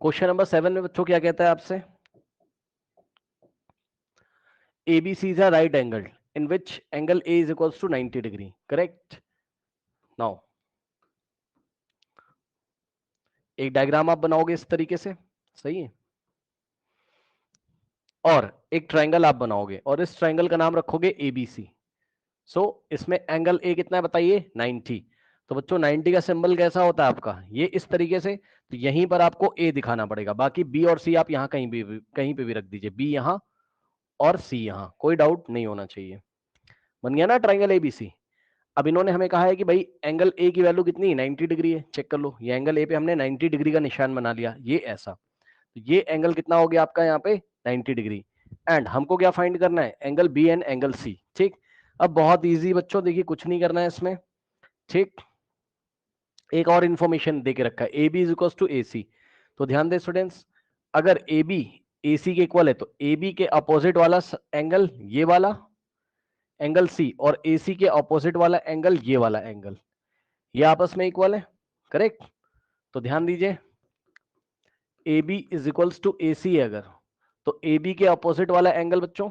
Question number 7 में बच्चों क्या कहता है आपसे, ABC is a right angle in which angle A is equals to 90 degree, correct? Now एक डायग्राम आप बनाओगे इस तरीके से, सही है, और एक ट्रायंगल आप बनाओगे और इस ट्रायंगल का नाम रखोगे ABC। सो इसमें एंगल A कितना है बताइए, 90। तो बच्चों 90 का सिंबल कैसा होता है आपका, ये इस तरीके से। तो यहीं पर आपको A दिखाना पड़ेगा, बाकी B और C आप यहाँ कहीं पे भी रख दीजिए, B यहाँ और C यहाँ, कोई डाउट नहीं होना चाहिए। बन गया ना ट्रायंगल ABC। अब इन्होंने हमें कहा है कि भाई एंगल A की वैल्यू कितनी, 90 डिग्री है। चेक कर लो, ये एंगल A पे हमने 90 डिग्री का निशान बना लिया, ये ऐसा। तो ये एंगल कितना हो गया आपका यहाँ पे 90 डिग्री। एंड हमको क्या फाइंड करना है, angle B and angle C। ठीक, अब बहुत इजी बच्चों, देखिए कुछ नहीं करना है इसमें। ठीक, एक और इंफॉर्मेशन देके रखा है, AB is equal to AC। तो ध्यान दें स्टूडेंट्स, अगर AB AC के इक्वल है तो AB के अपोजिट वाला एंगल ये वाला एंगल C और AC के अपोजिट वाला एंगल ये वाला एंगल, ये आपस में इक्वल है, करेक्ट? तो ध्यान दीजिए, AB is equals to AC है अगर, तो AB के अपोजिट वाला एंगल बच्चों,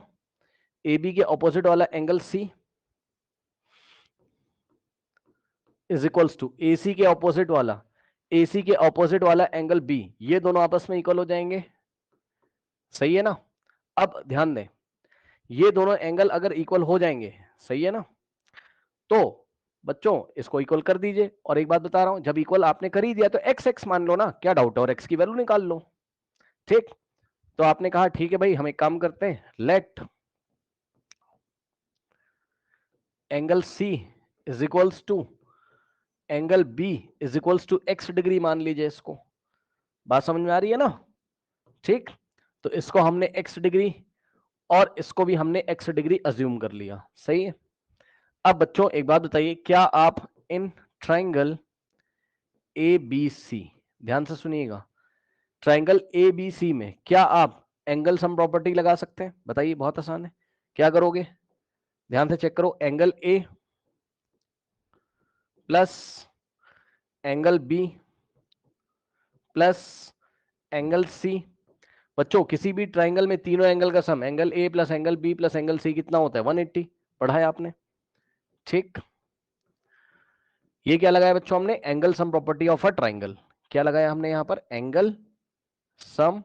AB के अपोजिट वाला angle C is equals to AC के अपोजिट वाला, AC के अपोजिट वाला एंगल B, ये दोनों आपस में इक्वल हो जाएंगे, सही है ना? अब ध्यान दें, ये दोनों एंगल अगर इक्वल हो जाएंगे, सही है ना, तो बच्चों इसको इक्वल कर दीजिए। और एक बात बता रहा हूं, जब इक्वल आपने कर ही दिया तो एक्स एक्स मान लो ना, क्या डाउट है, और एक्स की वैल्यू निकाल लो। ठीक, तो आपने कहा ठीक है भाई, हम एक काम करते हैं, let angle C is equals to angle B is equals to x degree मान लीजिए इसको। बात समझ में आ रही है ना? ठीक, तो इसको हमने x डिग्री और इसको भी हमने x डिग्री अज्यूम कर लिया, सही है। अब बच्चों एक बात बताइए, क्या आप इन ट्राइंगल ABC, ध्यान से सुनिएगा, ट्राइंगल ABC में क्या आप एंगल सम प्रॉपर्टी लगा सकते हैं? बताइए, बहुत आसान है। क्या करोगे, ध्यान से चेक करो, angle A plus angle B plus angle C। बच्चों किसी भी ट्राइंगल में तीनों एंगल का sum, angle A plus angle B plus angle C कितना होता है, 180, पढ़ा है आपने। ठीक, ये क्या लगाया बच्चों हमने, angle sum property of a triangle. क्या लगाया हमने यहां पर, angle sum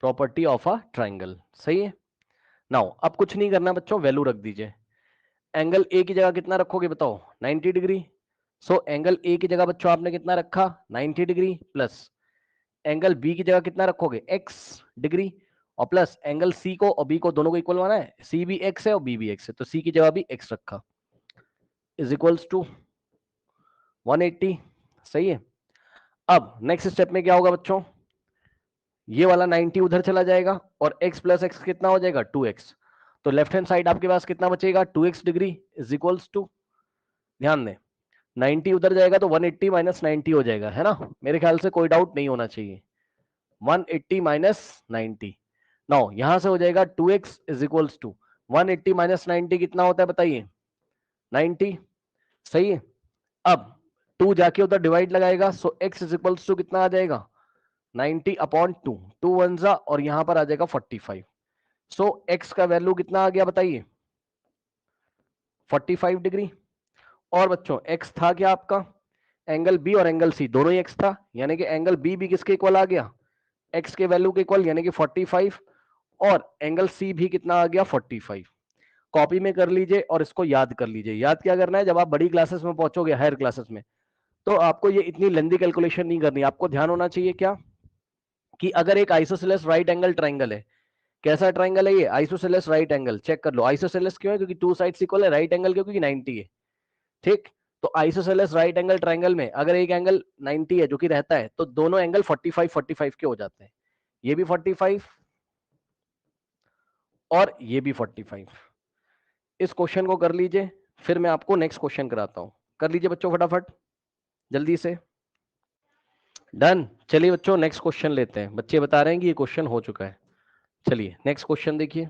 property of a triangle, सही है। नाउ अब कुछ नहीं करना बच्चों, वैल्यू रख दीजिए। एंगल ए की जगह कितना रखोगे बताओ, 90 डिग्री। सो एंगल ए की जगह बच्चों आपने कितना रखा, 90 डिग्री, प्लस एंगल बी की जगह कितना रखोगे, x डिग्री, और प्लस एंगल सी को और बी को दोनों को इक्वल माना है, सी भी x है और बी भी x है, तो सी की जगह भी x रखा, इज इक्वल्स टू 180, सही है। अब नेक्स्ट स्टेप में क्या होगा बच्चों, ये वाला 90 उधर चला जाएगा और x प्लस एक्स कितना हो जाएगा, 2x। तो लेफ्ट हैंड साइड आपके पास कितना बचेगा, 2x degree is equals to, ध्यान दें 90 उधर जाएगा तो 180 माइनस 90 हो जाएगा, है ना? मेरे ख्याल से कोई डाउट नहीं होना चाहिए, 180 माइनस 90। नाउ यहां से हो जाएगा 2x is equals to 180 minus 90 कितना होता है बताइए, 90, सही है। अब 2 जाके उधर डिवाइड लगाएगा, सो x इज इक्वल्स टू कितना आ जाएगा, 90 अपॉन 2, 2 वन जा और यहां पर आ जाएगा 45। सो x का वैल्यू कितना आ गया बताइए, 45 डिग्री। और बच्चों x था क्या आपका, एंगल B और एंगल C दोनों ही x था, यानी कि एंगल B भी किसके इक्वल आ गया, x के वैल्यू के इक्वल, यानी कि 45, और एंगल C भी कितना आ गया, 45। कॉपी में कर लीजिए और इसको याद कर लीजिए। याद क्या करना है, जब आप बड़ी क्लासेस में पहुंचोगे, हायर क्लासेस में, तो आपको ये इतनी लेंदी कैलकुलेशन नहीं करनी। आपको ध्यान होना चाहिए क्या, कि अगर एक आइसोसेलेस राइट एंगल ट्राइंगल है, कैसा ट्राइंगल है ये, आइसोसेलेस राइट एंगल, चेक कर लो। आइसोसेलेस क्यों है, क्योंकि टू साइड्स इक्वल है, राइट एंगल क्योंकि 90 है। ठीक, तो आइसोसेलेस राइट एंगल ट्राइंगल में अगर एक एंगल 90 है जो कि रहता है, तो दोनों एंगल 45 45 के हो जाते हैं, ये भी 45 और ये भी 45। इस क्वेश्चन को कर लीजिए, फिर मैं आपको नेक्स्ट क्वेश्चन कराता हूं। कर लीजिए बच्चों फटाफट जल्दी से, डन। चलिए बच्चों नेक्स्ट क्वेश्चन लेते हैं। बच्चे बता रहे हैं कि ये क्वेश्चन हो चुका है। चलिए नेक्स्ट क्वेश्चन देखिए।